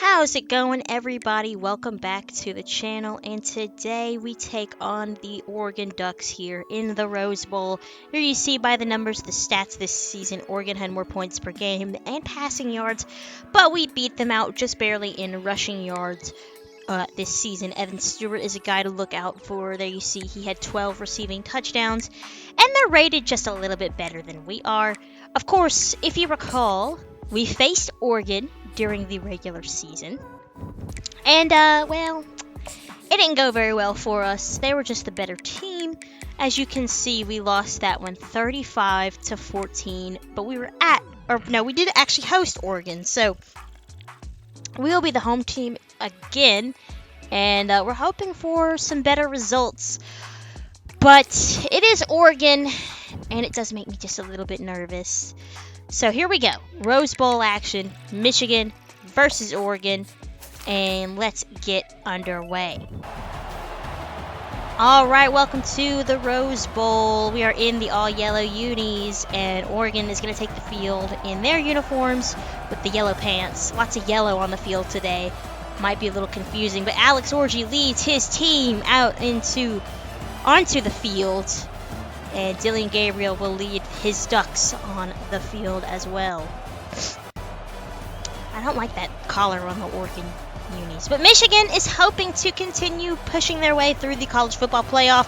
How's it going, everybody? Welcome back to the channel, and today we take on the Oregon Ducks here in the Rose Bowl. Here you see by the numbers, the stats this season, Oregon had more points per game and passing yards, but we beat them out just barely in rushing yards this season. Evan Stewart is a guy to look out for. There you see he had 12 receiving touchdowns, and they're rated just a little bit better than we are. Of course, if you recall, we faced Oregon during the regular season. And, well, it didn't go very well for us. They were just the better team. As you can see, we lost that one 35-14, but we did actually host Oregon, so we'll be the home team again, and we're hoping for some better results. But it is Oregon, and it does make me just a little bit nervous. So here we go. Rose Bowl action. Michigan versus Oregon. And let's get underway. Alright, welcome to the Rose Bowl. We are in the all-yellow unis, and Oregon is going to take the field in their uniforms with the yellow pants. Lots of yellow on the field today. Might be a little confusing, but Alex Orji leads his team out onto the field. And Dylan Gabriel will lead his Ducks on the field as well. I don't like that collar on the Oregon unis. But Michigan is hoping to continue pushing their way through the college football playoff.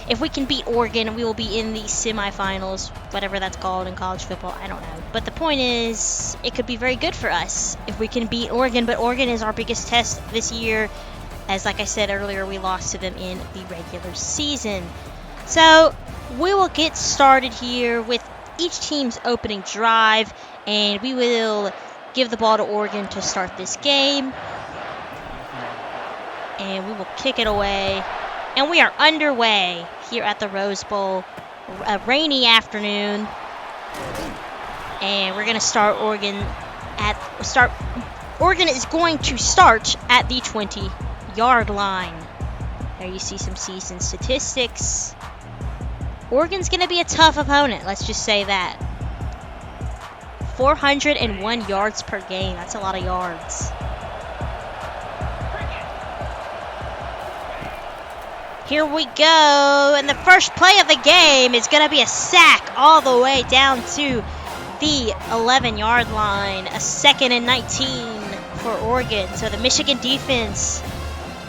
If we can beat Oregon, we will be in the semifinals, whatever that's called in college football. I don't know. But the point is, it could be very good for us if we can beat Oregon. But Oregon is our biggest test this year. As like I said earlier, we lost to them in the regular season. So we will get started here with each team's opening drive, and we will give the ball to Oregon to start this game. And we will kick it away. And we are underway here at the Rose Bowl. A rainy afternoon. And we're going to start Oregon Oregon is going to start at the 20-yard line. There you see some season statistics. Oregon's going to be a tough opponent, let's just say that. 401 yards per game. That's a lot of yards. Here we go. And the first play of the game is going to be a sack all the way down to the 11-yard line. A 2nd and 19 for Oregon. So the Michigan defense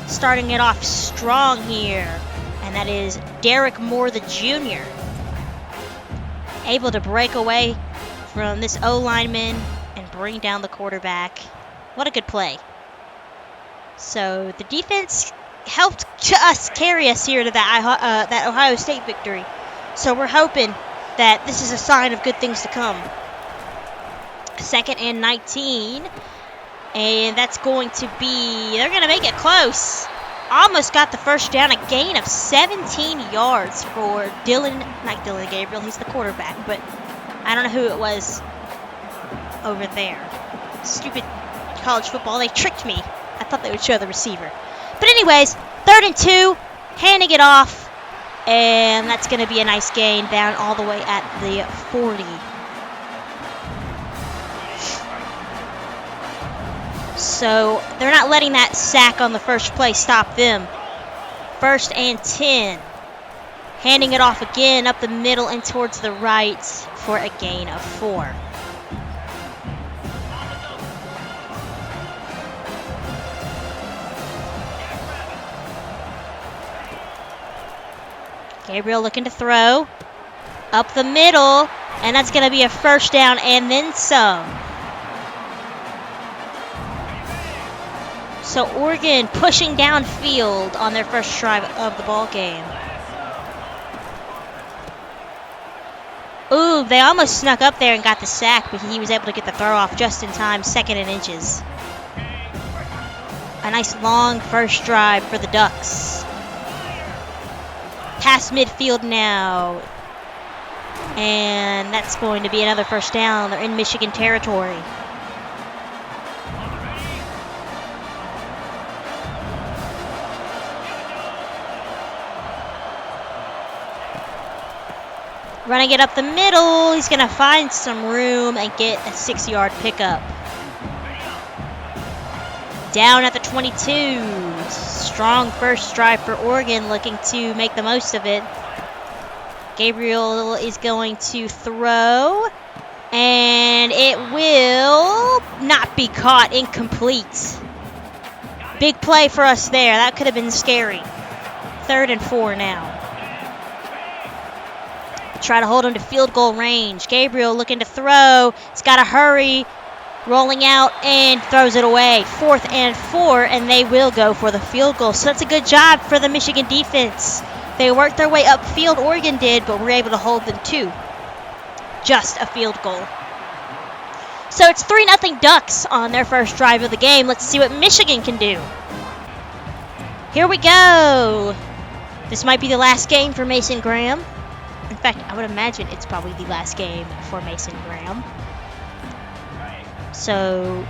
starting it off strong here. And that is Derek Moore, the junior. Able to break away from this O-lineman and bring down the quarterback. What a good play. So the defense helped us carry us here to that Ohio State victory. So we're hoping that this is a sign of good things to come. 2nd and 19. And that's going to be, they're going to make it close. Almost got the first down, a gain of 17 yards for not Dylan Gabriel, he's the quarterback, but I don't know who it was over there. Stupid college football, they tricked me. I thought they would show the receiver. But anyways, 3rd and 2, handing it off, and that's going to be a nice gain down all the way at the 40. So they're not letting that sack on the first play stop them. 1st and 10. Handing it off again up the middle and towards the right for a gain of 4. Gabriel looking to throw. Up the middle. And that's going to be a first down and then some. So Oregon pushing downfield on their first drive of the ball game. Ooh, they almost snuck up there and got the sack, but he was able to get the throw off just in time, 2nd and inches. A nice long first drive for the Ducks. Past midfield now. And that's going to be another first down. They're in Michigan territory. Running it up the middle. He's going to find some room and get a 6-yard pickup. down at the 22. Strong first drive for Oregon, looking to make the most of it. Gabriel is going to throw, and it will not be caught. Incomplete. Big play for us there. That could have been scary. 3rd and 4 now. Try to hold him to field goal range. Gabriel looking to throw. He's got to hurry. Rolling out and throws it away. 4th and 4, and they will go for the field goal. So that's a good job for the Michigan defense. They worked their way upfield, Oregon did, but were able to hold them to just a field goal. So it's 3-0 Ducks on their first drive of the game. Let's see what Michigan can do. Here we go. This might be the last game for Mason Graham. In fact, I would imagine it's probably the last game for Mason Graham. So,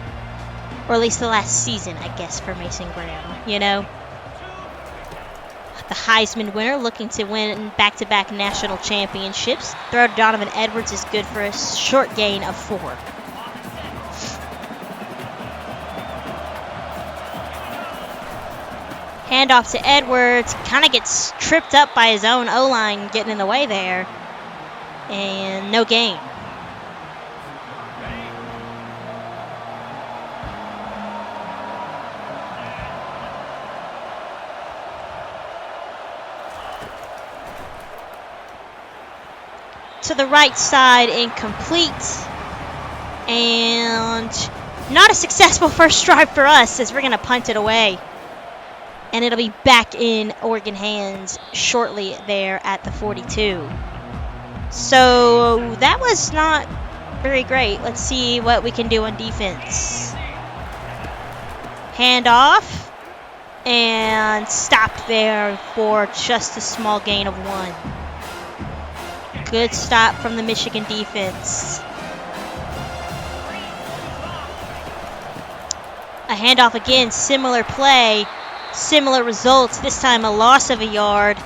or at least the last season, I guess, for Mason Graham, you know? The Heisman winner looking to win back-to-back national championships. Throw to Donovan Edwards is good for a short gain of 4. Handoff to Edwards. Kind of gets tripped up by his own O-line getting in the way there. And no gain. To the right side, incomplete. And not a successful first drive for us, as we're going to punt it away. And it'll be back in Oregon hands shortly there at the 42. So that was not very great. Let's see what we can do on defense. Handoff. And stop there for just a small gain of 1. Good stop from the Michigan defense. A handoff again, similar play, similar results. This time a loss of a yard.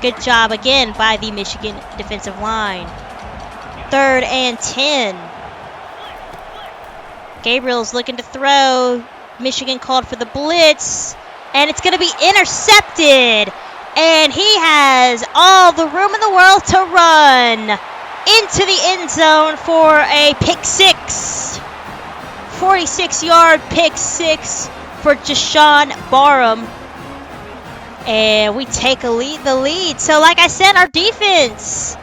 Good job again by the Michigan defensive line. 3rd and 10. Gabriel's looking to throw. Michigan called for the blitz, and it's going to be intercepted. And he has all the room in the world to run into the end zone for a pick 6. 46-yard pick 6 for Jashawn Barham. And we take the lead. So like I said, our defense,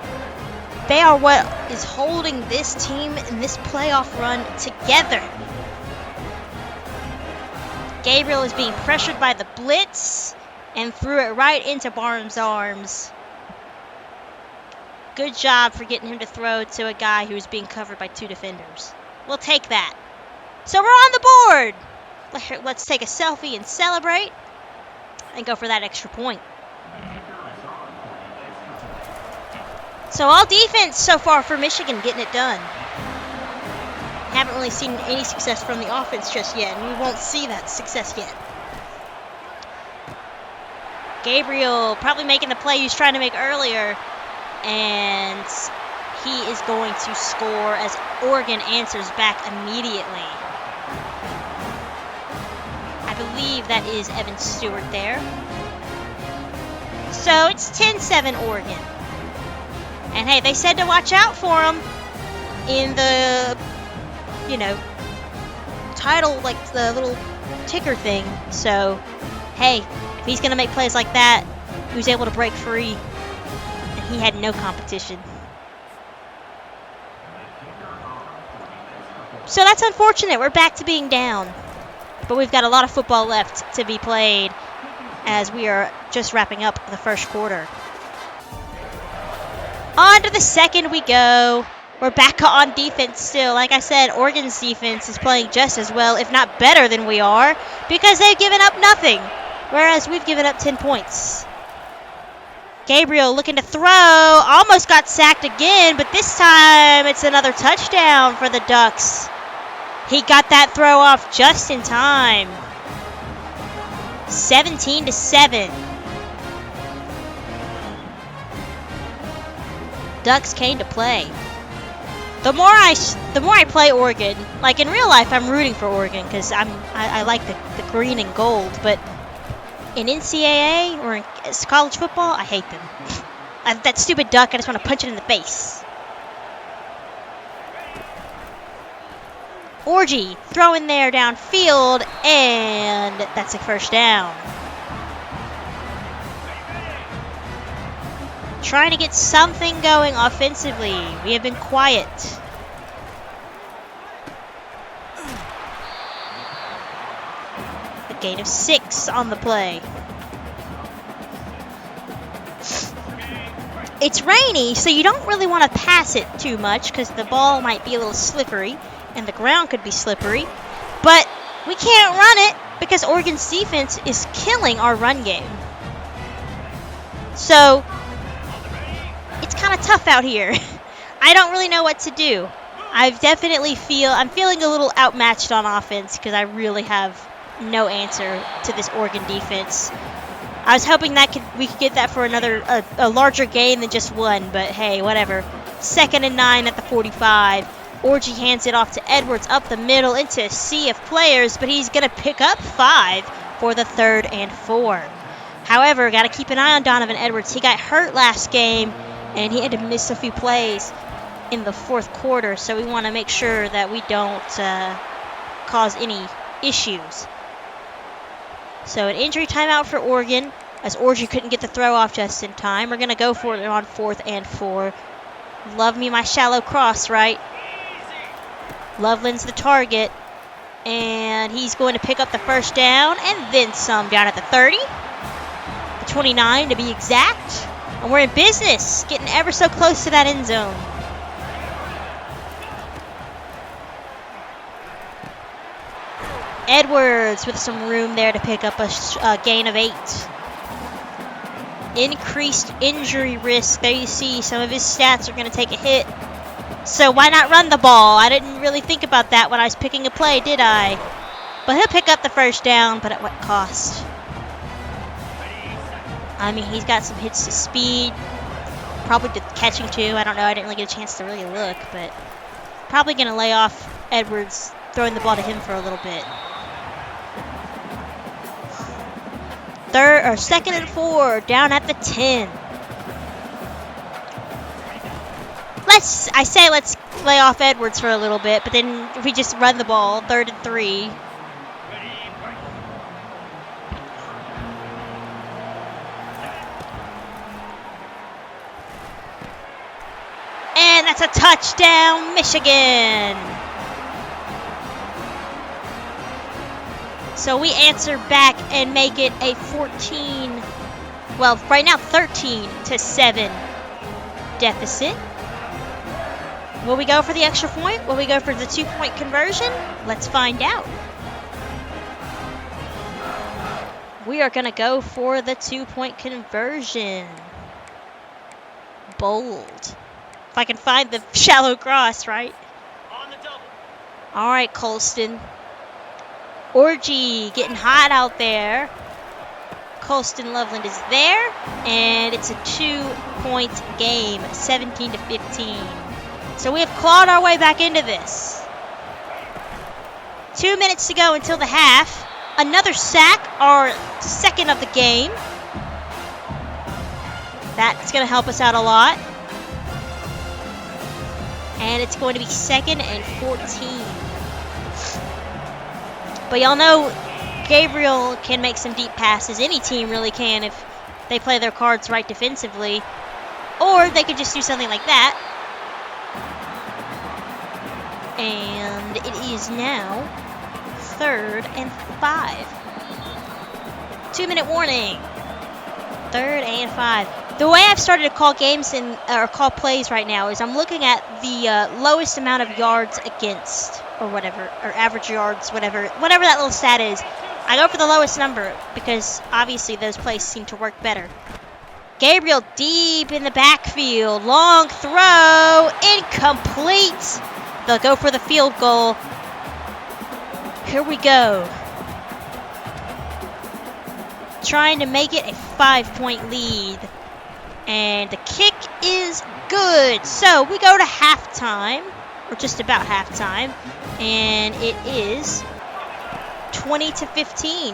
they are what is holding this team in this playoff run together. Gabriel is being pressured by the blitz and threw it right into Barham's arms. Good job for getting him to throw to a guy who was being covered by 2 defenders. We'll take that. So we're on the board. Let's take a selfie and celebrate and go for that extra point. So all defense so far for Michigan, getting it done. Haven't really seen any success from the offense just yet, and we won't see that success yet. Gabriel probably making the play he was trying to make earlier, and he is going to score as Oregon answers back immediately. I believe that is Evan Stewart there. So it's 10-7 Oregon. And hey, they said to watch out for him in the, title, like the little ticker thing. So, hey, if he's going to make plays like that, he was able to break free, and he had no competition. So that's unfortunate. We're back to being down. But we've got a lot of football left to be played as we are just wrapping up the first quarter. On to the second we go. We're back on defense still. Like I said, Oregon's defense is playing just as well, if not better than we are, because they've given up nothing, whereas we've given up 10 points. Gabriel looking to throw. Almost got sacked again, but this time it's another touchdown for the Ducks. He got that throw off just in time. 17-7. Ducks came to play. the more I play Oregon, like in real life, I'm rooting for Oregon because I like the green and gold. But in NCAA or in college football, I hate them. That stupid duck, I just want to punch it in the face. Orgy throwing there downfield, and that's a first down. Trying to get something going offensively. We have been quiet. A gain of 6 on the play. It's rainy, so you don't really want to pass it too much because the ball might be a little slippery and the ground could be slippery. But we can't run it because Oregon's defense is killing our run game. So it's kind of tough out here. I don't really know what to do. I'm feeling a little outmatched on offense because I really have no answer to this Oregon defense. I was hoping we could get that for a larger game than just one, but hey, whatever. 2nd and 9 at the 45. Orgy hands it off to Edwards up the middle into a sea of players, but he's going to pick up 5 for the 3rd and 4. However, got to keep an eye on Donovan Edwards. He got hurt last game, and he had to miss a few plays in the 4th quarter, so we want to make sure that we don't cause any issues. So an injury timeout for Oregon, as Orgy couldn't get the throw off just in time. We're going to go for it on 4th and 4. Love me my shallow cross, right? Loveland's the target, and he's going to pick up the first down and then some down at the 30, the 29 to be exact. And we're in business, getting ever so close to that end zone. Edwards with some room there to pick up a gain of 8. Increased injury risk. There you see some of his stats are going to take a hit. So why not run the ball? I didn't really think about that when I was picking a play, did I? But he'll pick up the first down, but at what cost? I mean, he's got some hits to speed. Probably to catching too. I don't know. I didn't really get a chance to really look, but probably going to lay off Edwards, throwing the ball to him for a little bit. 2nd and 4, down at the 10. Let's lay off Edwards for a little bit, but then if we just run the ball, 3rd and 3. And that's a touchdown, Michigan. So we answer back and make it a 13-7 deficit. Will we go for the extra point? Will we go for the 2-point conversion? Let's find out. We are going to go for the 2-point conversion. Bold. If I can find the shallow cross, right? On the double. All right, Colston. Orgy getting hot out there. Colston Loveland is there, and it's a 2-point game, 17-15. So we have clawed our way back into this. 2 minutes to go until the half. Another sack, our 2nd of the game. That's going to help us out a lot. And it's going to be 2nd and 14. But y'all know Gabriel can make some deep passes. Any team really can if they play their cards right defensively. Or they could just do something like that. And it is now 3rd and 5. 2-minute warning. 3rd and 5. The way I've started to call games or call plays right now is I'm looking at the lowest amount of yards against, or whatever, or average yards, whatever that little stat is. I go for the lowest number because obviously those plays seem to work better. Gabriel deep in the backfield, long throw, incomplete. They'll go for the field goal. Here we go. Trying to make it a 5-point lead. And the kick is good. So we go to halftime. or just about halftime, and it is 20-15.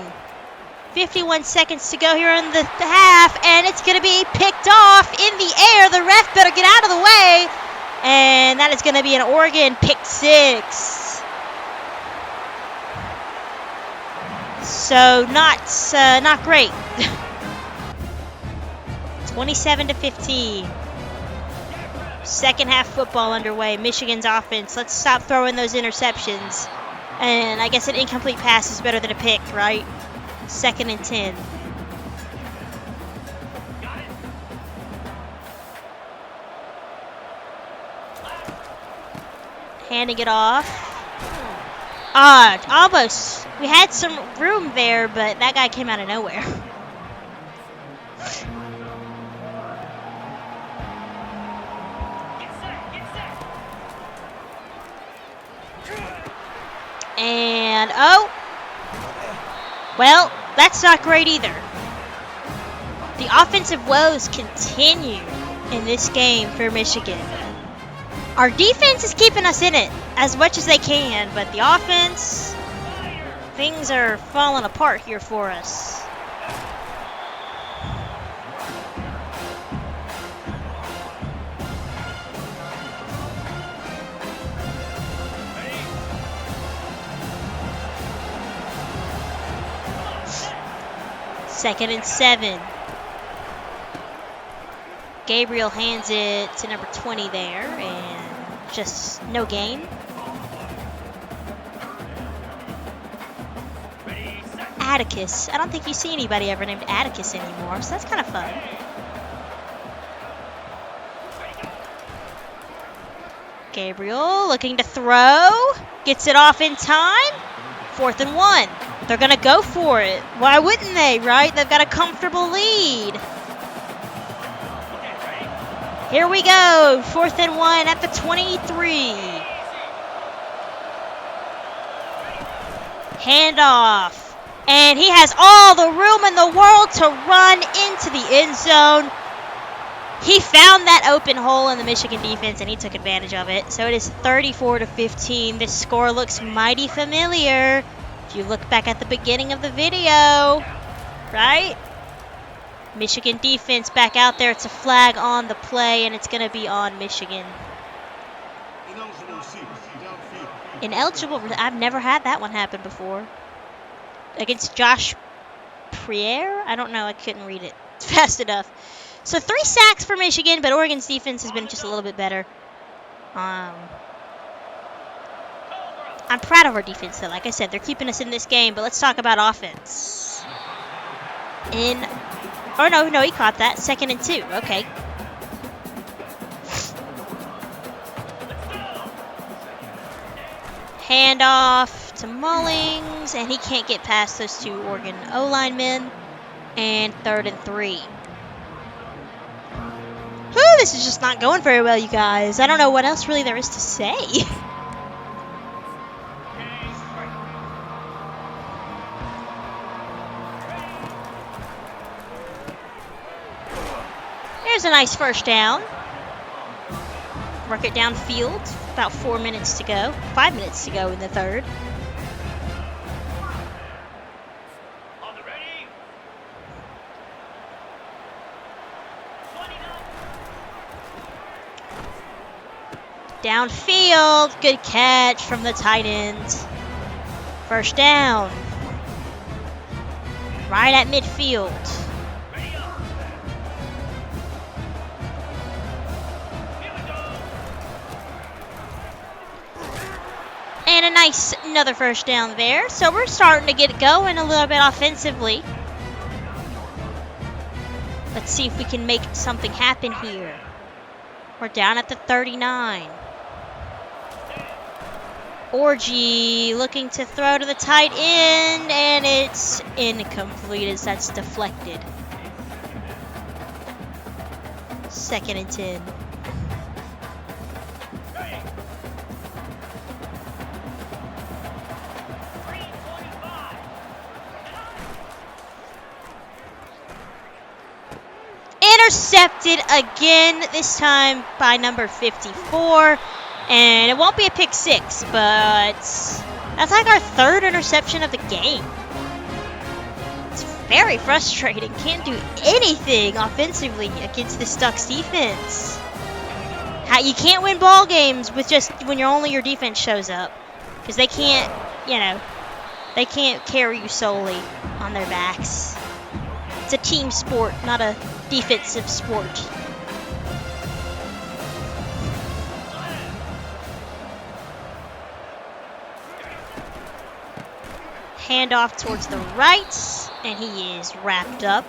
51 seconds to go here in the half, and it's going to be picked off in the air. The ref better get out of the way, and that is going to be an Oregon pick six. So not great. 27-15. Second half football underway. Michigan's offense. Let's stop throwing those interceptions. And I guess an incomplete pass is better than a pick, right? 2nd and 10. Handing it off. Almost. We had some room there, but that guy came out of nowhere. And, well, that's not great either. The offensive woes continue in this game for Michigan. Our defense is keeping us in it as much as they can, but the offense, things are falling apart here for us. Second and 7. Gabriel hands it to number 20 there, and just no gain. Atticus. I don't think you see anybody ever named Atticus anymore, so that's kind of fun. Gabriel looking to throw. Gets it off in time. 4th and 1. They're going to go for it. Why wouldn't they, right? They've got a comfortable lead. Here we go. 4th and 1 at the 23. Handoff. And he has all the room in the world to run into the end zone. He found that open hole in the Michigan defense, and he took advantage of it. So it is 34-15. This score looks mighty familiar. If you look back at the beginning of the video, right? Michigan defense back out there. It's a flag on the play, and it's going to be on Michigan. Ineligible. I've never had that one happen before. Against Josh Priere? I don't know. I couldn't read it fast enough. So 3 sacks for Michigan, but Oregon's defense has been just a little bit better. I'm proud of our defense, though. Like I said, they're keeping us in this game, but let's talk about offense. Oh, no, he caught that. 2nd and 2. Okay. Handoff to Mullings, and he can't get past those 2 Oregon O-linemen. And 3rd and 3. Whew, this is just not going very well, you guys. I don't know what else really there is to say. There's a nice first down. Work it downfield. About 4 minutes to go. 5 minutes to go in the 3rd. Downfield. Good catch from the tight end. First down. Right at midfield. And another first down there. So we're starting to get going a little bit offensively. Let's see if we can make something happen here. We're down at the 39. Orgy looking to throw to the tight end, and it's incomplete as that's deflected. 2nd and 10. Intercepted again, this time by number 54. And it won't be a pick six, but that's like our third interception of the game. It's very frustrating. Can't do anything offensively against this Ducks defense. You can't win ball games with just when your defense shows up, because they can't, they can't carry you solely on their backs. It's a team sport, not a defensive sport. Handoff towards the right, and he is wrapped up.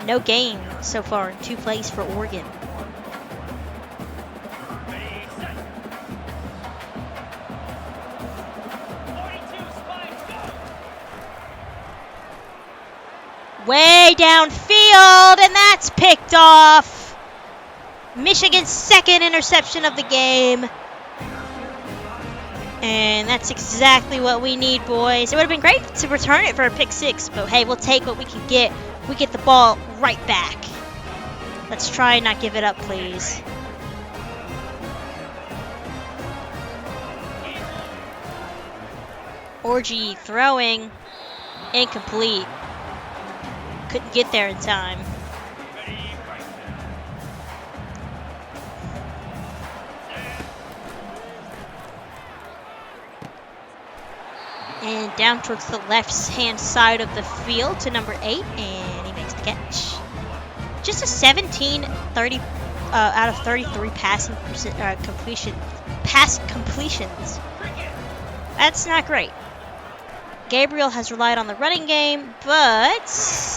No gain so far in 2 plays for Oregon. Way downfield, and that's picked off. Michigan's second interception of the game. And that's exactly what we need, boys. It would have been great to return it for a pick six, but hey, we'll take what we can get. We get the ball right back. Let's try and not give it up, please. Orgy throwing. Incomplete. Couldn't get there in time. And down towards the left-hand side of the field to number 8, and he makes the catch. Just a 17-30 out of 33 pass completions. That's not great. Gabriel has relied on the running game, but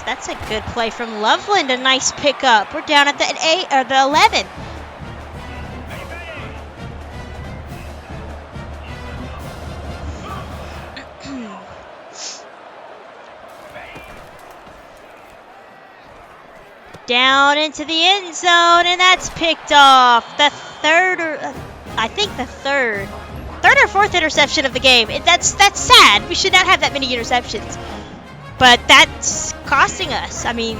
that's a good play from Loveland. A nice pickup. We're down at the 8 or the 11. Down into the end zone, and that's picked off. The third, or I think the third or fourth interception of the game. That's sad. We should not have that many interceptions, but that's costing us. I mean,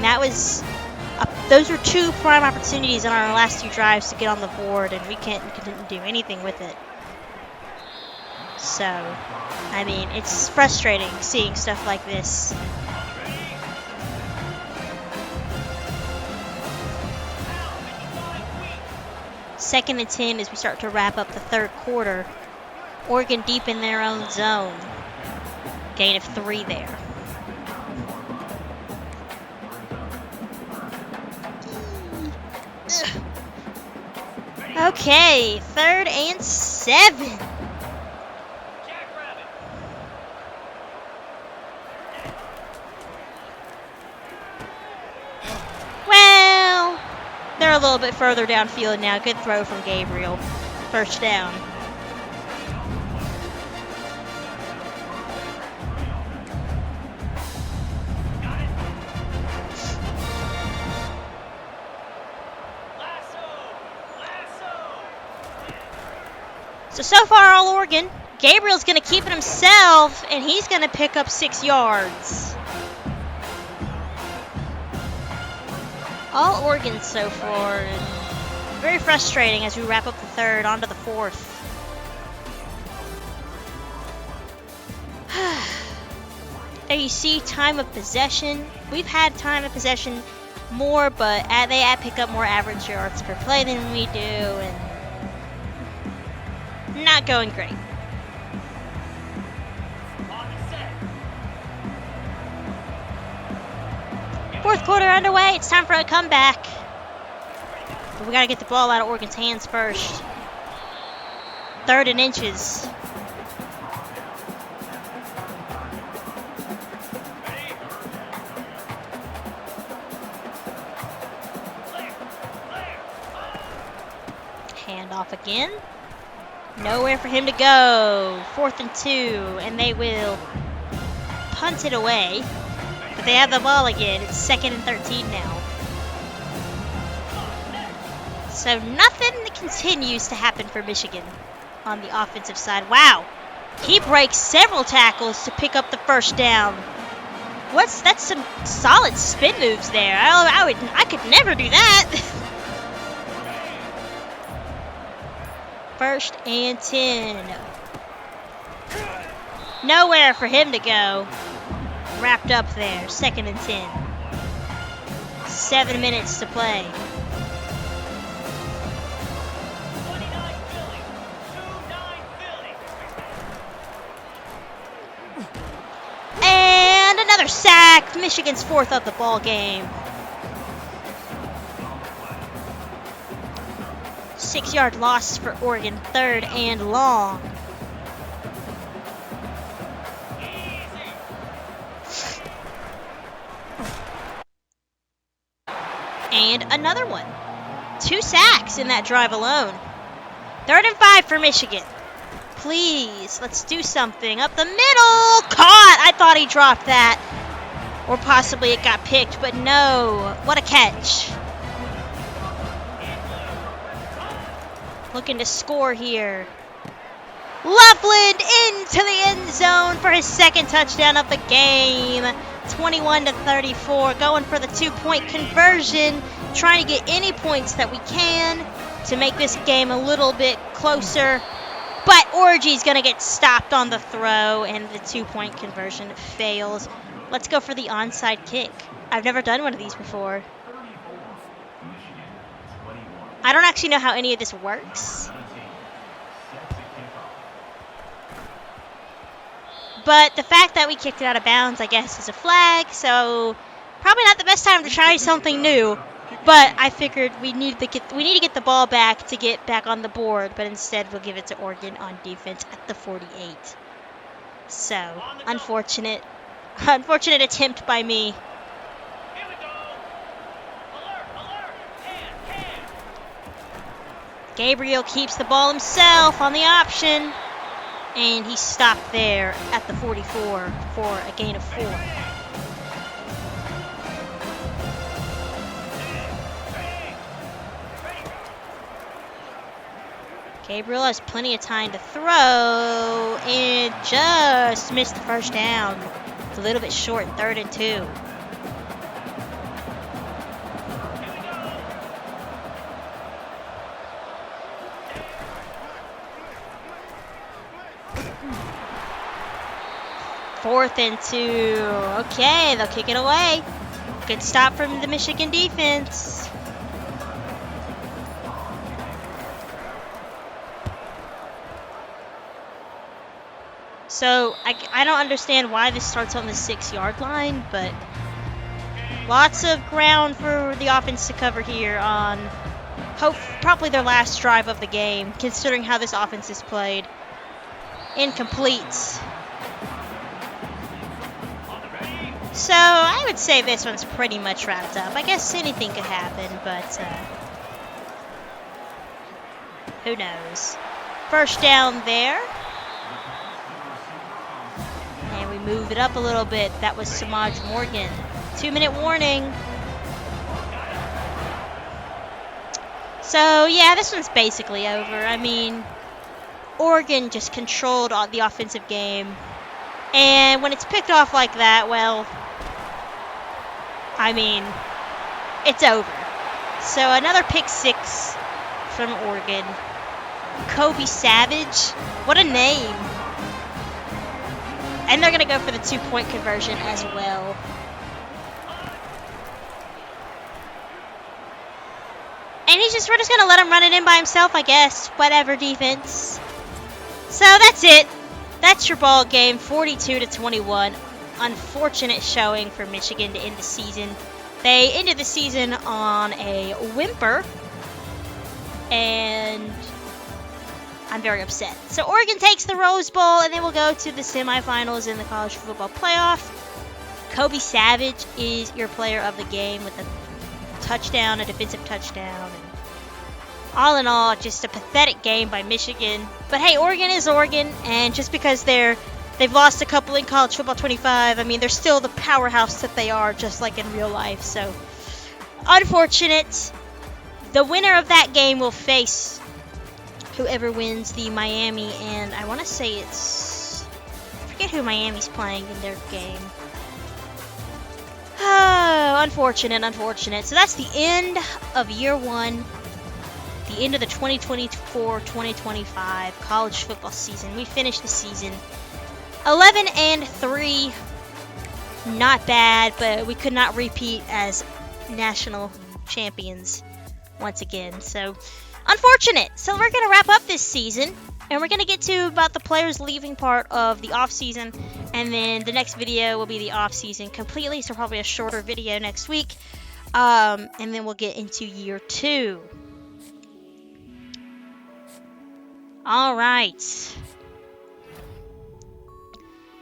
those were 2 prime opportunities on our last 2 drives to get on the board, and we couldn't do anything with it. So, I mean, it's frustrating seeing stuff like this. Second and 10 as we start to wrap up the third quarter. Oregon deep in their own zone. Gain of 3 there. Okay, 3rd and 7. Well, they're a little bit further downfield now. Good throw from Gabriel. First down. So far, all Oregon. Gabriel's going to keep it himself, and he's going to pick up 6 yards. All Oregon so far. Very frustrating as we wrap up the third, onto the fourth. There you see time of possession. We've had time of possession more, but they pick up more average yards per play than we do, and not going great. Fourth quarter underway. It's time for a comeback. But we got to get the ball out of Oregon's hands first. 3rd and inches. Handoff again. Nowhere for him to go. 4th and 2, and they will punt it away. But they have the ball again. It's 2nd and 13 now. So nothing continues to happen for Michigan on the offensive side. Wow. He breaks several tackles to pick up the first down. That's some solid spin moves there. I could never do that. First and 10. Nowhere for him to go. Wrapped up there. Second and 10. 7 minutes to play. And another sack. Michigan's fourth of the ball game. 6-yard loss for Oregon. Third and long. And another one. 2 sacks in that drive alone. 3rd and 5 for Michigan. Please, let's do something. Up the middle. Caught. I thought he dropped that. Or possibly it got picked, but no. What a catch. Looking to score here. Loveland into the end zone for his second touchdown of the game. 21-34. Going for the 2-point conversion. Trying to get any points that we can to make this game a little bit closer. But Orgy's going to get stopped on the throw, and the 2-point conversion fails. Let's go for the onside kick. I've never done one of these before. I don't actually know how any of this works. But the fact that we kicked it out of bounds, I guess, is a flag. So probably not the best time to try something new. But I figured we need to get the ball back to get back on the board. But instead, we'll give it to Oregon on defense at the 48. So unfortunate attempt by me. Gabriel keeps the ball himself on the option. And he stopped there at the 44 for a gain of 4. Gabriel has plenty of time to throw and just missed the first down. It's a little bit short, 3rd and 2. Fourth and 2. Okay, they'll kick it away. Good stop from the Michigan defense. So, I don't understand why this starts on the 6-yard line, but lots of ground for the offense to cover here on probably their last drive of the game, considering how this offense is played. Incomplete. So, I would say this one's pretty much wrapped up. I guess anything could happen, but who knows. First down there. And we moved it up a little bit. That was Samaj Morgan. 2-minute warning. So, yeah, this one's basically over. I mean, Oregon just controlled the offensive game. And when it's picked off like that, well, I mean, it's over. So another pick 6 from Oregon. Kobe Savage. What a name. And they're going to go for the 2-point conversion as well. And we're just going to let him run it in by himself, I guess. Whatever, defense. So that's it. That's your ball game, 42-21. Unfortunate showing for Michigan to end the season. They ended the season on a whimper, and I'm very upset. So Oregon takes the Rose Bowl, and then we'll go to the semifinals in the college football playoff. Kobe Savage is your player of the game with a touchdown, a defensive touchdown. And all in all, just a pathetic game by Michigan. But hey, Oregon is Oregon, and just because they've lost a couple in college football 25, I mean, they're still the powerhouse that they are, just like in real life. So, unfortunate. The winner of that game will face whoever wins the Miami, and I want to say I forget who Miami's playing in their game. Oh, unfortunate. So that's the end of year 1. The the end of the 2024-2025 college football season. We finished the season 11-3. Not bad, but we could not repeat as national champions once again. So, unfortunate. So we're going to wrap up this season, and we're going to get to about the players leaving part of the off-season, and then the next video will be the off-season completely, so probably a shorter video next week, and then we'll get into year 2. All right.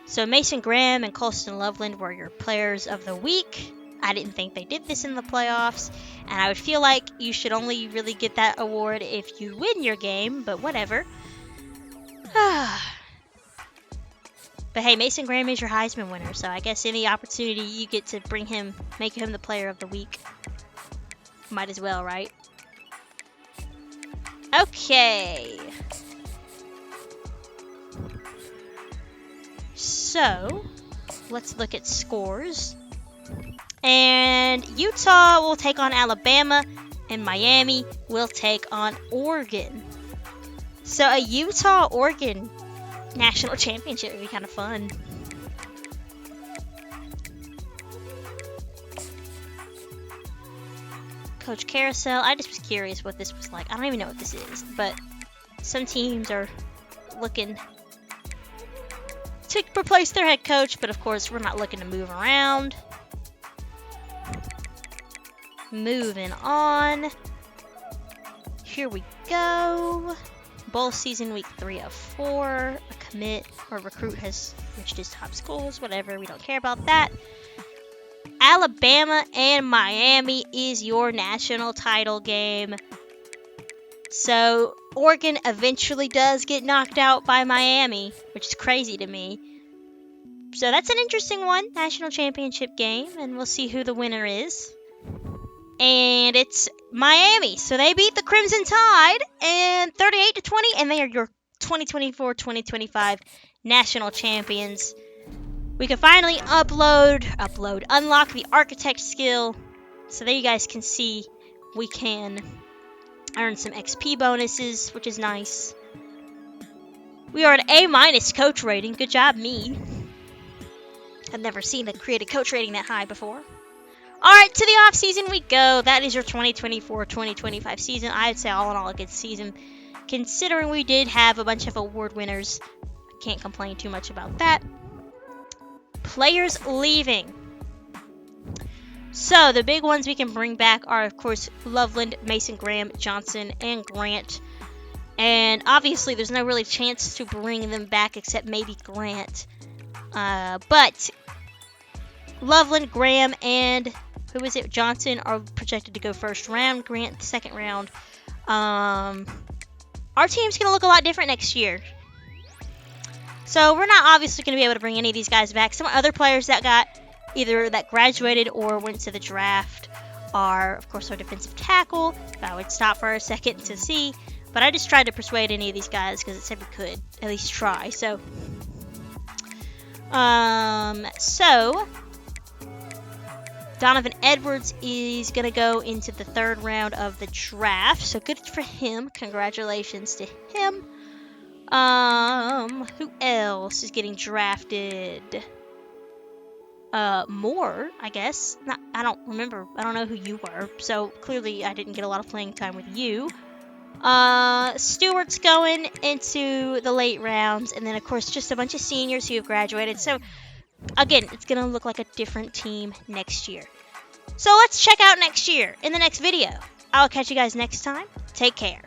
So Mason Graham and Colston Loveland were your players of the week. I didn't think they did this in the playoffs, and I would feel like you should only really get that award if you win your game, but whatever. But hey, Mason Graham is your Heisman winner, so I guess any opportunity you get to make him the player of the week, might as well, right? Okay. So, let's look at scores. And Utah will take on Alabama, and Miami will take on Oregon. So a Utah-Oregon national championship would be kind of fun. Coach Carousel, I just was curious what this was like. I don't even know what this is, but some teams are looking to replace their head coach, but of course we're not looking to move around. Moving on. Here we go. Bowl season week 3 of 4. A commit or recruit has reached his top schools. Whatever, we don't care about that. Alabama and Miami is your national title game. So Oregon eventually does get knocked out by Miami, which is crazy to me. So that's an interesting one, national championship game, and we'll see who the winner is. And it's Miami, so they beat the Crimson Tide and 38-20, and they are your 2024-2025 national champions. We can finally unlock the architect skill, so there you guys can see we can earn some XP bonuses, which is nice. We are at A- coach rating. Good job, me. I've never seen a created coach rating that high before. Alright, to the off season we go. That is your 2024-2025 season. I'd say all in all a good season. Considering we did have a bunch of award winners, I can't complain too much about that. Players leaving. So, the big ones we can bring back are, of course, Loveland, Mason Graham, Johnson, and Grant. And obviously, there's no really chance to bring them back except maybe Grant. But Loveland, Graham, and Johnson are projected to go first round. Grant, second round. Our team's going to look a lot different next year. So we're not obviously going to be able to bring any of these guys back. Some other players that got either that graduated or went to the draft are, of course, our defensive tackle. I would stop for a second to see. But I just tried to persuade any of these guys because it said we could at least try. So Donovan Edwards is going to go into the 3rd round of the draft. So good for him. Congratulations to him. Who else is getting drafted? Moore, I guess. I don't remember. I don't know who you were. So clearly I didn't get a lot of playing time with you. Stewart's going into the late rounds. And then, of course, just a bunch of seniors who have graduated. So, again, it's going to look like a different team next year. So let's check out next year in the next video. I'll catch you guys next time. Take care.